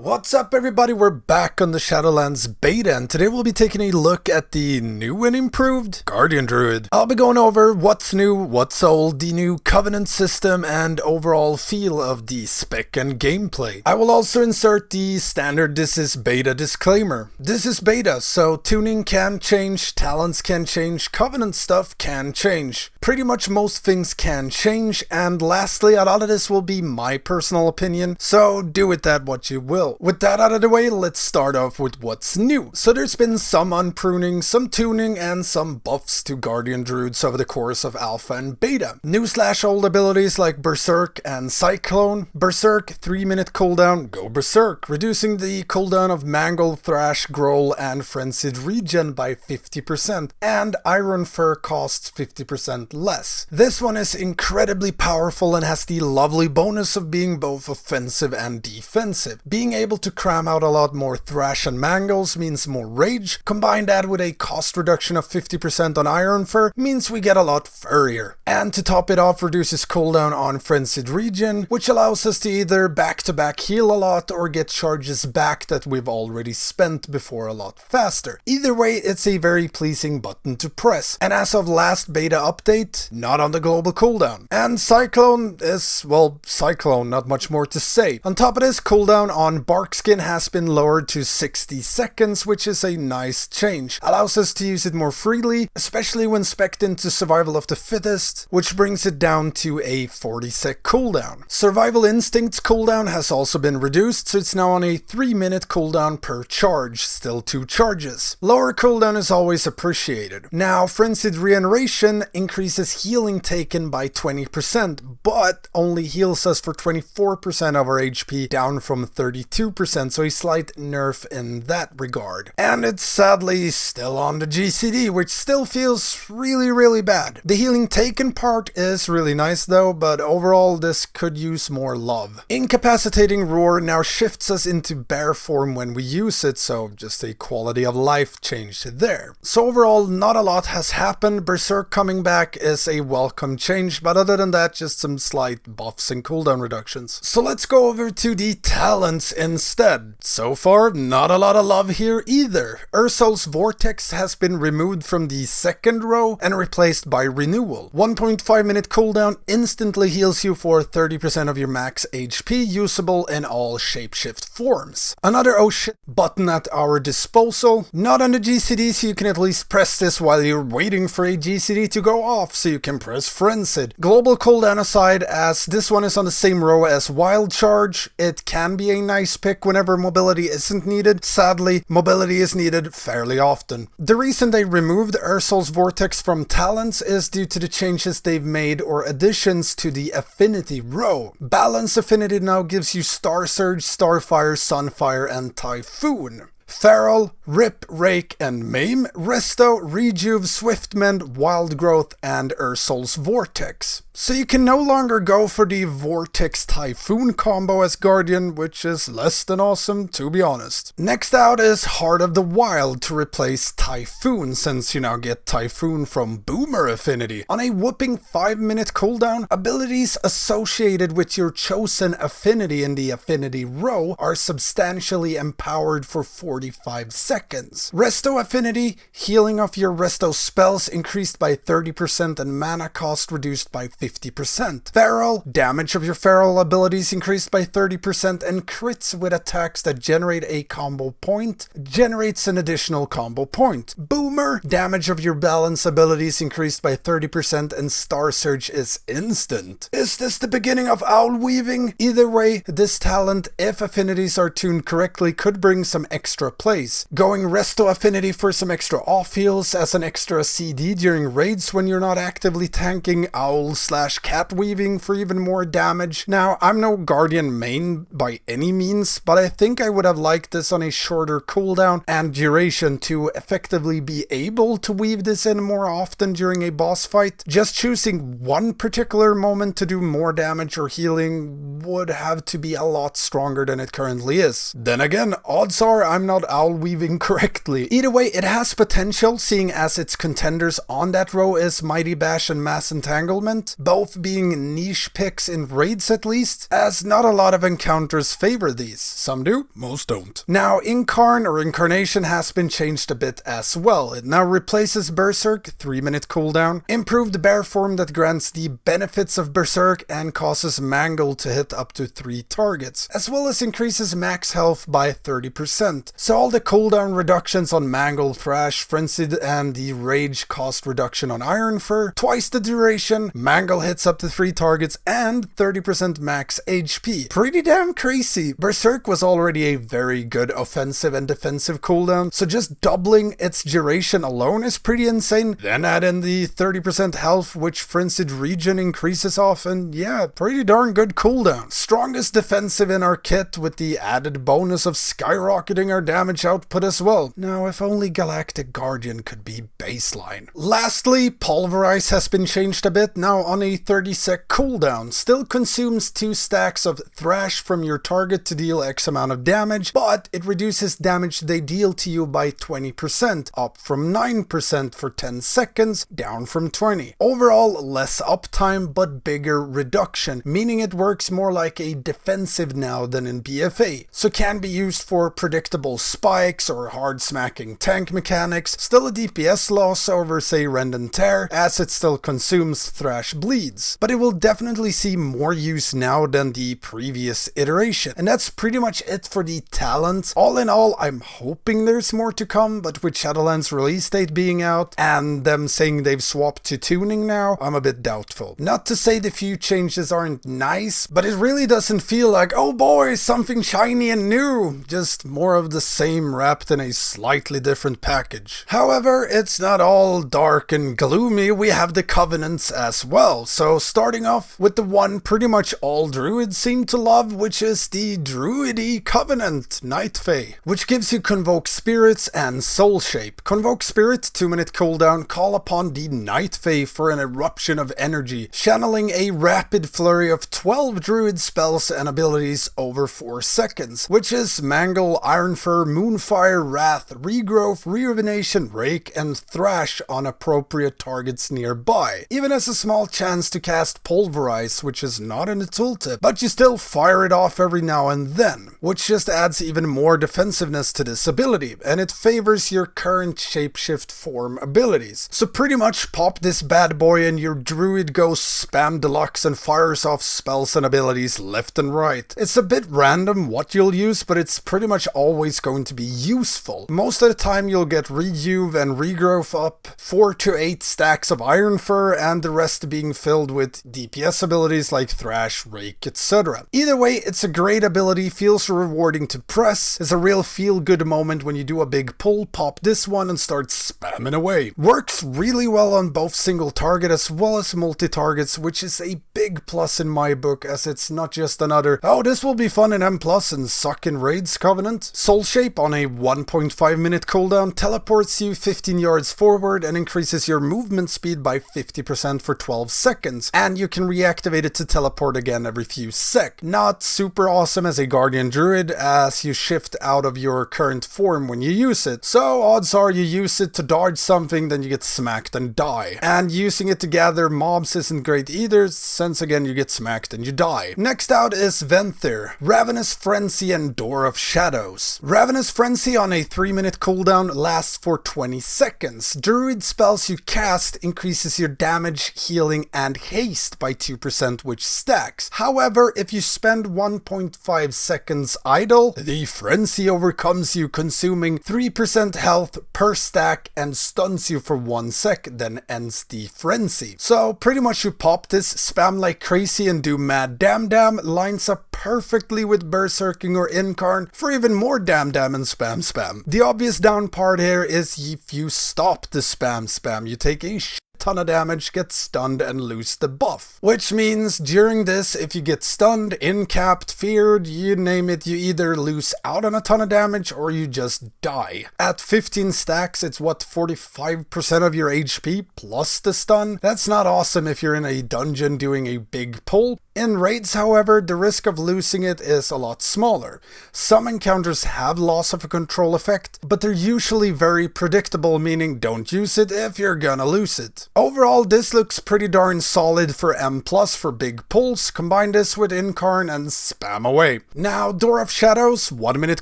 What's up everybody, we're back on the Shadowlands beta and today we'll be taking a look at the new and improved Guardian Druid. I'll be going over what's new, what's old, the new covenant system and overall feel of the spec and gameplay. I will also insert the standard "this is beta" disclaimer. This is beta, so tuning can change, talents can change, covenant stuff can change. Pretty much most things can change, and lastly, a lot of this will be my personal opinion, so do with that what you will. With that out of the way, let's start off with what's new. So there's been some unpruning, some tuning, and some buffs to Guardian Druids over the course of alpha and beta. New/old abilities like Berserk and Cyclone. Berserk, 3-minute cooldown, go Berserk, reducing the cooldown of Mangle, Thrash, Growl, and Frenzied Regen by 50%, and Iron Fur costs 50% less. This one is incredibly powerful and has the lovely bonus of being both offensive and defensive. Being able to cram out a lot more Thrash and Mangles means more rage. Combine that with a cost reduction of 50% on Iron Fur means we get a lot furrier. And to top it off, reduces cooldown on Frenzied Regen, which allows us to either back-to-back heal a lot or get charges back that we've already spent before a lot faster. Either way, it's a very pleasing button to press. And as of last beta update, not on the global cooldown. And Cyclone is, well, Cyclone, not much more to say. On top of this, cooldown on Barkskin has been lowered to 60 seconds, which is a nice change. Allows us to use it more freely, especially when spec'd into Survival of the Fittest, which brings it down to a 40-sec cooldown. Survival Instinct's cooldown has also been reduced, so it's now on a 3-minute cooldown per charge, still 2 charges. Lower cooldown is always appreciated. Now, Frenzied Regeneration increases healing taken by 20%, but only heals us for 24% of our HP, down from 32%, so a slight nerf in that regard. And it's sadly still on the GCD, which still feels really bad. The healing taken part is really nice though, but overall this could use more love. Incapacitating Roar now shifts us into bear form when we use it, so just a quality of life change there. So overall, not a lot has happened. Berserk coming back is a welcome change, but other than that, just some slight buffs and cooldown reductions. So let's go over to the talents instead. So far, not a lot of love here either. Ursol's Vortex has been removed from the second row and replaced by Renewal. 1.5-minute cooldown instantly heals you for 30% of your max HP, usable in all shapeshift forms. Another oh shit button at our disposal. Not on the GCD, so you can at least press this while you're waiting for a GCD to go off, so you can press Frenzied. Global cooldown aside, as this one is on the same row as Wild Charge, it can be a nice pick whenever mobility isn't needed. Sadly, mobility is needed fairly often. The reason they removed Ursol's Vortex from talents is due to the changes they've made or additions to the affinity row. Balance affinity now gives you Star Surge, Starfire, Sunfire, and Typhoon. Feral, Rip, Rake, and Maim, Resto, Rejuve, Swiftmend, Wild Growth, and Ursol's Vortex. So you can no longer go for the Vortex Typhoon combo as Guardian, which is less than awesome, to be honest. Next out is Heart of the Wild to replace Typhoon, since you now get Typhoon from Boomer Affinity. On a whooping 5-minute cooldown, abilities associated with your chosen affinity in the affinity row are substantially empowered for 45 seconds. Resto Affinity, healing of your Resto spells increased by 30% and mana cost reduced by 50%. Feral, damage of your feral abilities increased by 30% and crits with attacks that generate a combo point generates an additional combo point. Boomer, damage of your balance abilities increased by 30% and Star Surge is instant. Is this the beginning of Owl Weaving? Either way, this talent, if affinities are tuned correctly, could bring some extra plays. Going Resto Affinity for some extra off heals as an extra CD during raids when you're not actively tanking. Owl/cat weaving for even more damage. Now, I'm no Guardian main by any means, but I think I would have liked this on a shorter cooldown and duration to effectively be able to weave this in more often during a boss fight. Just choosing one particular moment to do more damage or healing would have to be a lot stronger than it currently is. Then again, odds are I'm not out owl weaving correctly. Either way, it has potential, seeing as its contenders on that row is Mighty Bash and Mass Entanglement, both being niche picks in raids at least, as not a lot of encounters favor these. Some do, most don't. Now, Incarnation has been changed a bit as well. It now replaces Berserk, 3-minute cooldown, improved bear form that grants the benefits of Berserk and causes Mangle to hit up to 3 targets, as well as increases max health by 30%. So all the cooldown reductions on Mangle, Thrash, Frenzied, and the rage cost reduction on Iron Fur, twice the duration, Mangle hits up to 3 targets, and 30% max HP. Pretty damn crazy. Berserk was already a very good offensive and defensive cooldown, so just doubling its duration alone is pretty insane. Then add in the 30% health which Frenzied Regen increases off, and yeah, pretty darn good cooldown. Strongest defensive in our kit with the added bonus of skyrocketing our damage output as well. Now, if only Galactic Guardian could be baseline. Lastly, Pulverize has been changed a bit, now on a 30-sec cooldown. Still consumes 2 stacks of Thrash from your target to deal X amount of damage, but it reduces damage they deal to you by 20%, up from 9% for 10 seconds, down from 20. Overall, less uptime, but bigger reduction, meaning it works more like a defensive now than in BFA, so can be used for predictable spikes or hard smacking tank mechanics. Still a DPS loss over say Rend and Tear, as it still consumes Thrash Bleeds, but it will definitely see more use now than the previous iteration. And that's pretty much it for the talent. All in all, I'm hoping there's more to come, but with Shadowlands release date being out and them saying they've swapped to tuning now, I'm a bit doubtful. Not to say the few changes aren't nice, but it really doesn't feel like, oh boy, something shiny and new, just more of the same wrapped in a slightly different package. However, it's not all dark and gloomy. We have the covenants as well. So starting off with the one pretty much all druids seem to love, which is the Druidy Covenant Night Fae, which gives you Convoke Spirits and Soul Shape. Convoke Spirit, 2-minute cooldown, call upon the Night Fae for an eruption of energy, channeling a rapid flurry of 12 druid spells and abilities over 4 seconds, which is Mangle, Iron Fur, Moonfire, Wrath, Regrowth, Rejuvenation, Rake, and Thrash on appropriate targets nearby. Even has a small chance to cast Pulverize, which is not in the tooltip, but you still fire it off every now and then, which just adds even more defensiveness to this ability, and it favors your current shapeshift form abilities. So pretty much pop this bad boy and your druid goes spam deluxe and fires off spells and abilities left and right. It's a bit random what you'll use, but it's pretty much always going to be useful. Most of the time you'll get Rejuve and Regrowth up, 4 to 8 stacks of Iron Fur, and the rest being filled with DPS abilities like Thrash, Rake, etc. Either way, it's a great ability, feels rewarding to press, is a real feel-good moment when you do a big pull, pop this one and start spamming away. Works really well on both single target as well as multi-targets, which is a big plus in my book, as it's not just another, oh, this will be fun in M+ and suck in raids covenant. Soul Shape on a 1.5-minute cooldown teleports you 15 yards forward and increases your movement speed by 50% for 12 seconds, and you can reactivate it to teleport again every few sec. Not super awesome as a Guardian Druid, as you shift out of your current form when you use it, so odds are you use it to dodge something, then you get smacked and die. And using it to gather mobs isn't great either, since again you get smacked and you die. Next out is Venther, Ravenous Frenzy and Door of Shadows. Ravenous Frenzy on a 3-minute cooldown lasts for 20 seconds. Druid spells you cast increases your damage, healing, and haste by 2%, which stacks. However, if you spend 1.5 seconds idle, the Frenzy overcomes you, consuming 3% health per stack and stuns you for 1 sec, then ends the Frenzy. So pretty much you pop this, spam like crazy and do mad damn, lines up perfectly with berserking or incarn for even more damn and spam. The obvious down part here is if you stop the spam, you take a ton of damage, get stunned, and lose the buff. Which means during this, if you get stunned, incapped, feared, you name it, you either lose out on a ton of damage or you just die. At 15 stacks, it's what, 45% of your HP plus the stun? That's not awesome if you're in a dungeon doing a big pull. In raids, however, the risk of losing it is a lot smaller. Some encounters have loss of a control effect, but they're usually very predictable, meaning don't use it if you're gonna lose it. Overall, this looks pretty darn solid for M+ for big pulls. Combine this with Incarn and spam away. Now, Door of Shadows, 1 minute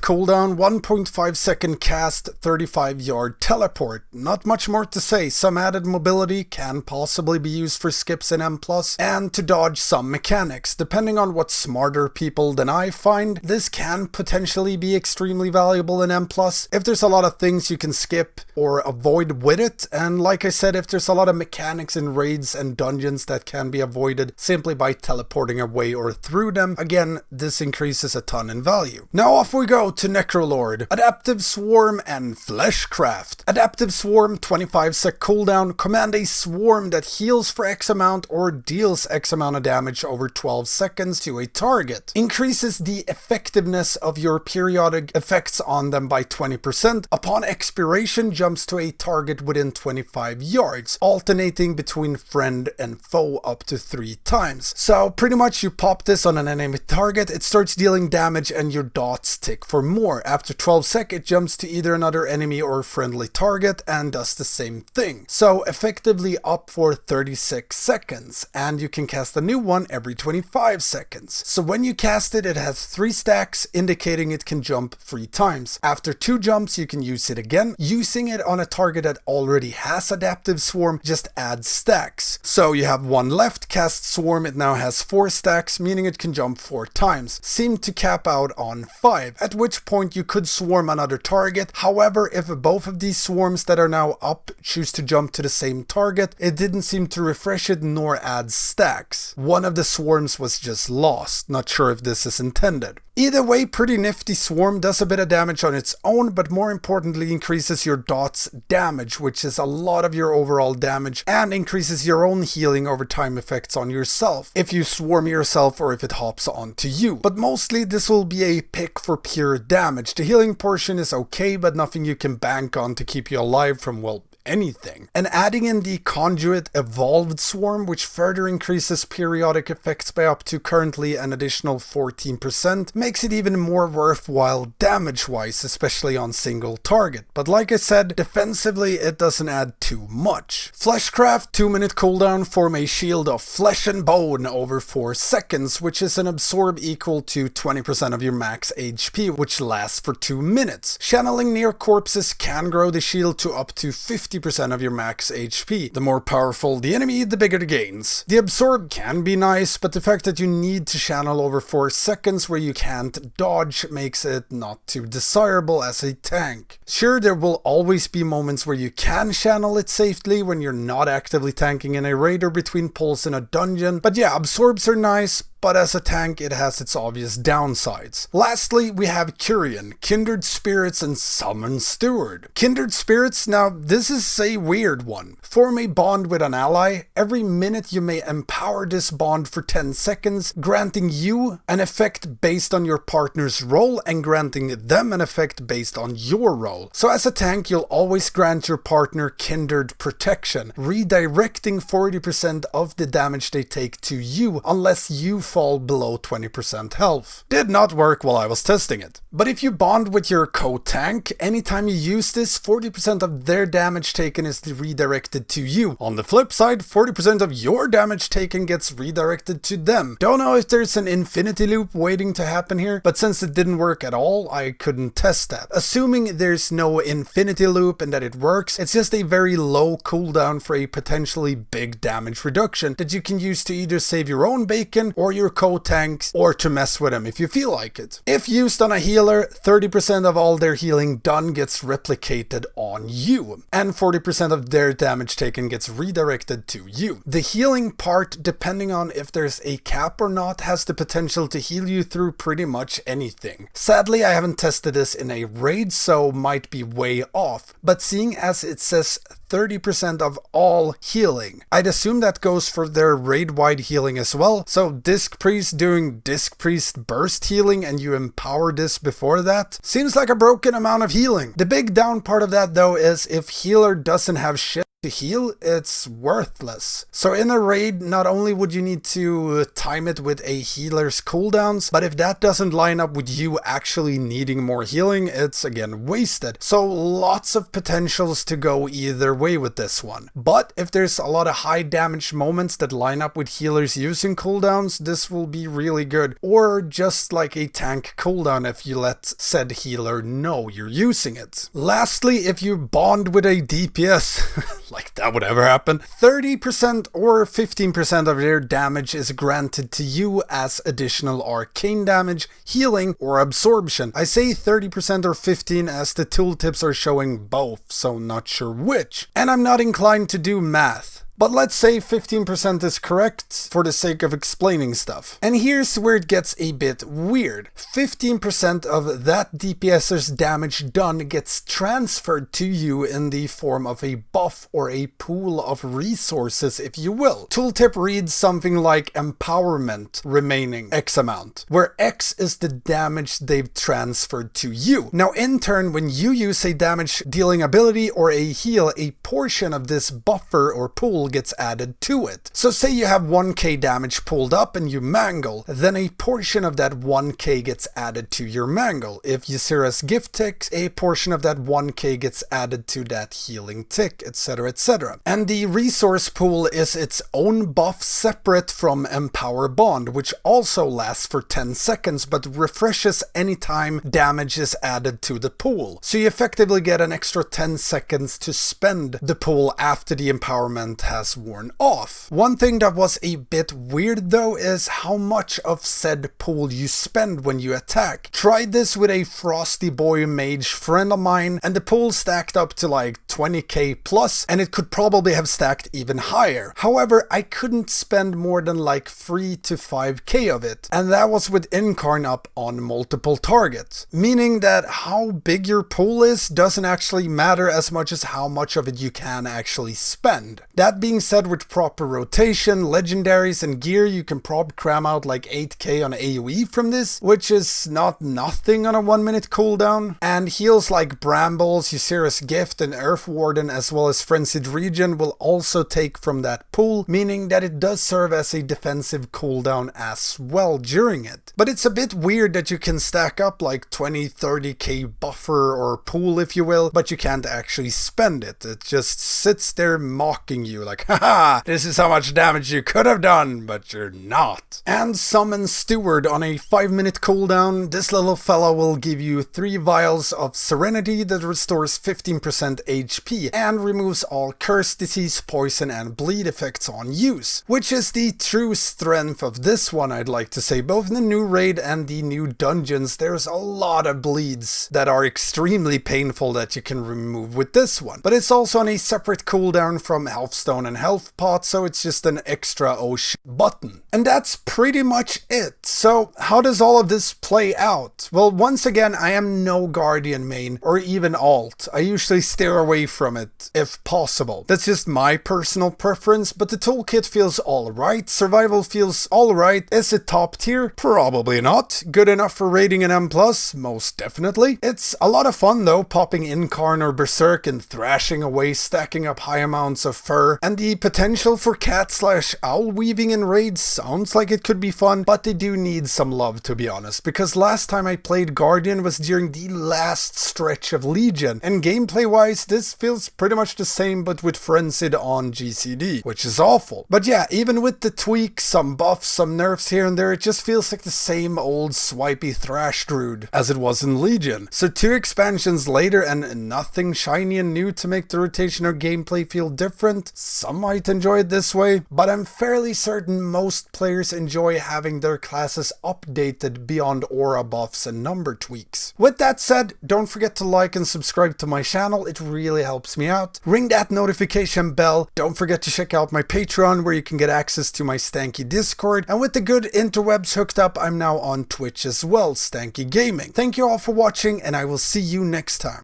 cooldown, 1.5 second cast, 35 yard teleport. Not much more to say. Some added mobility can possibly be used for skips in M+, and to dodge some mechanics. Depending on what smarter people than I find, this can potentially be extremely valuable in M+, if there's a lot of things you can skip or avoid with it, and like I said, if there's a lot of mechanics in raids and dungeons that can be avoided simply by teleporting away or through them, again, this increases a ton in value. Now off we go to Necrolord, Adaptive Swarm and Fleshcraft. Adaptive Swarm, 25 sec cooldown, command a swarm that heals for X amount or deals X amount of damage over 12 seconds to a target. Increases the effectiveness of your periodic effects on them by 20%. Upon expiration, jumps to a target within 25 yards, alternating between friend and foe up to 3 times. So pretty much you pop this on an enemy target, it starts dealing damage and your dots tick for more. After 12 sec, it jumps to either another enemy or friendly target and does the same thing. So effectively up for 36 seconds, and you can cast a new one every 25 seconds. So when you cast it, it has 3 stacks, indicating it can jump 3 times. After 2 jumps, you can use it again. Using it on a target that already has Adaptive Swarm just adds stacks. So you have 1 left, cast Swarm, it now has 4 stacks, meaning it can jump 4 times. Seemed to cap out on 5, at which point you could swarm another target. However, if both of these swarms that are now up choose to jump to the same target, it didn't seem to refresh it nor add stacks. One of the swarms was just lost. Not sure if this is intended. Either way, pretty nifty swarm, does a bit of damage on its own, but more importantly increases your dot's damage, which is a lot of your overall damage, and increases your own healing over time effects on yourself, if you swarm yourself or if it hops onto you. But mostly this will be a pick for pure damage. The healing portion is okay, but nothing you can bank on to keep you alive from, well, anything. And adding in the Conduit Evolved Swarm, which further increases periodic effects by up to currently an additional 14%, makes it even more worthwhile damage-wise, especially on single target. But like I said, defensively it doesn't add too much. Fleshcraft, 2 minute cooldown, form a shield of flesh and bone over 4 seconds, which is an absorb equal to 20% of your max HP, which lasts for 2 minutes. Channeling near corpses can grow the shield to up to 50% of your max HP. The more powerful the enemy, the bigger the gains. The absorb can be nice, but the fact that you need to channel over 4 seconds where you can't dodge makes it not too desirable as a tank. Sure, there will always be moments where you can channel it safely when you're not actively tanking in a raid or between pulls in a dungeon, but yeah, absorbs are nice, but as a tank it has its obvious downsides. Lastly, we have Kirian, Kindred Spirits and Summon Steward. Kindred Spirits, now this is a weird one. Form a bond with an ally. Every minute you may empower this bond for 10 seconds, granting you an effect based on your partner's role and granting them an effect based on your role. So as a tank, you'll always grant your partner Kindred protection, redirecting 40% of the damage they take to you unless you fall below 20% health. Did not work while I was testing it. But if you bond with your co-tank, anytime you use this, 40% of their damage taken is redirected to you. On the flip side, 40% of your damage taken gets redirected to them. Don't know if there's an infinity loop waiting to happen here, but since it didn't work at all, I couldn't test that. Assuming there's no infinity loop and that it works, it's just a very low cooldown for a potentially big damage reduction that you can use to either save your own bacon or your co-tanks, or to mess with them if you feel like it. If used on a healer, 30% of all their healing done gets replicated on you, and 40% of their damage taken gets redirected to you. The healing part, depending on if there's a cap or not, has the potential to heal you through pretty much anything. Sadly, I haven't tested this in a raid, so might be way off, but seeing as it says 30% of all healing, I'd assume that goes for their raid-wide healing as well. So Disc Priest doing Disc Priest burst healing and you empower this before that? Seems like a broken amount of healing. The big down part of that though is if healer doesn't have shit, to heal, it's worthless. So in a raid, not only would you need to time it with a healer's cooldowns, but if that doesn't line up with you actually needing more healing, it's again wasted. So lots of potentials to go either way with this one. But if there's a lot of high damage moments that line up with healers using cooldowns, this will be really good. Or just like a tank cooldown if you let said healer know you're using it. Lastly, if you bond with a DPS, like that would ever happen, 30% or 15% of their damage is granted to you as additional arcane damage, healing, or absorption. I say 30% or 15 as the tooltips are showing both, so not sure which. And I'm not inclined to do math. But let's say 15% is correct for the sake of explaining stuff. And here's where it gets a bit weird. 15% of that DPS's damage done gets transferred to you in the form of a buff or a pool of resources, if you will. Tooltip reads something like empowerment remaining X amount, where X is the damage they've transferred to you. Now in turn, when you use a damage dealing ability or a heal, a portion of this buffer or pool gets added to it. So say you have 1k damage pulled up and you mangle, then a portion of that 1k gets added to your mangle. If Ysera's gift ticks, a portion of that 1k gets added to that healing tick, etc, etc. And the resource pool is its own buff separate from Empower Bond, which also lasts for 10 seconds but refreshes anytime damage is added to the pool. So you effectively get an extra 10 seconds to spend the pool after the empowerment has worn off. One thing that was a bit weird though is how much of said pool you spend when you attack. Tried this with a Frosty Boy mage friend of mine and the pool stacked up to like 20k plus, and it could probably have stacked even higher. However, I couldn't spend more than like 3 to 5k of it, and that was with Incarn up on multiple targets. Meaning that how big your pool is doesn't actually matter as much as how much of it you can actually spend. That being said, with proper rotation, legendaries, and gear, you can probably cram out like 8k on AoE from this, which is not nothing on a 1 minute cooldown. And heals like Brambles, Ysera's Gift, and Earth Warden, as well as Frenzied Regen, will also take from that pool, meaning that it does serve as a defensive cooldown as well during it. But it's a bit weird that you can stack up like 20-30k buffer or pool, if you will, but you can't actually spend it. It just sits there mocking you like, haha, this is how much damage you could have done, but you're not. And Summon Steward on a 5 minute cooldown. This little fella will give you 3 vials of Serenity that restores 15% HP and removes all curse, disease, poison, and bleed effects on use, which is the true strength of this one, I'd like to say. Both in the new raid and the new dungeons, there's a lot of bleeds that are extremely painful that you can remove with this one. But it's also on a separate cooldown from Healthstone and Health Pot, so it's just an extra oh shit button. And that's pretty much it. So how does all of this play out? Well, once again, I am no Guardian main or even alt. I usually steer away from it if possible. That's just my personal preference, but the toolkit feels alright. Survival feels alright. Is it top tier? Probably not. Good enough for rating an M+? Most definitely. It's a lot of fun though, popping Incarn or Berserk and thrashing away, stacking up high amounts of fur, and the potential for cat/owl weaving in raids sounds like it could be fun, but they do need some love, to be honest, because last time I played Guardian was during the last stretch of Legion, and gameplay wise this feels pretty much the same but with Frenzied on GCD, which is awful. But yeah, even with the tweaks, some buffs, some nerfs here and there, it just feels like the same old swipey thrash druid as it was in Legion. So 2 expansions later and nothing shiny and new to make the rotation or gameplay feel different. Some might enjoy it this way, but I'm fairly certain most players enjoy having their classes updated beyond aura buffs and number tweaks. With that said, don't forget to like and subscribe to my channel, it really helps me out. Ring that notification bell. Don't forget to check out my Patreon where you can get access to my Stanky Discord, and with the good interwebs hooked up, I'm now on Twitch as well, Stanky Gaming. Thank you all for watching, and I will see you next time.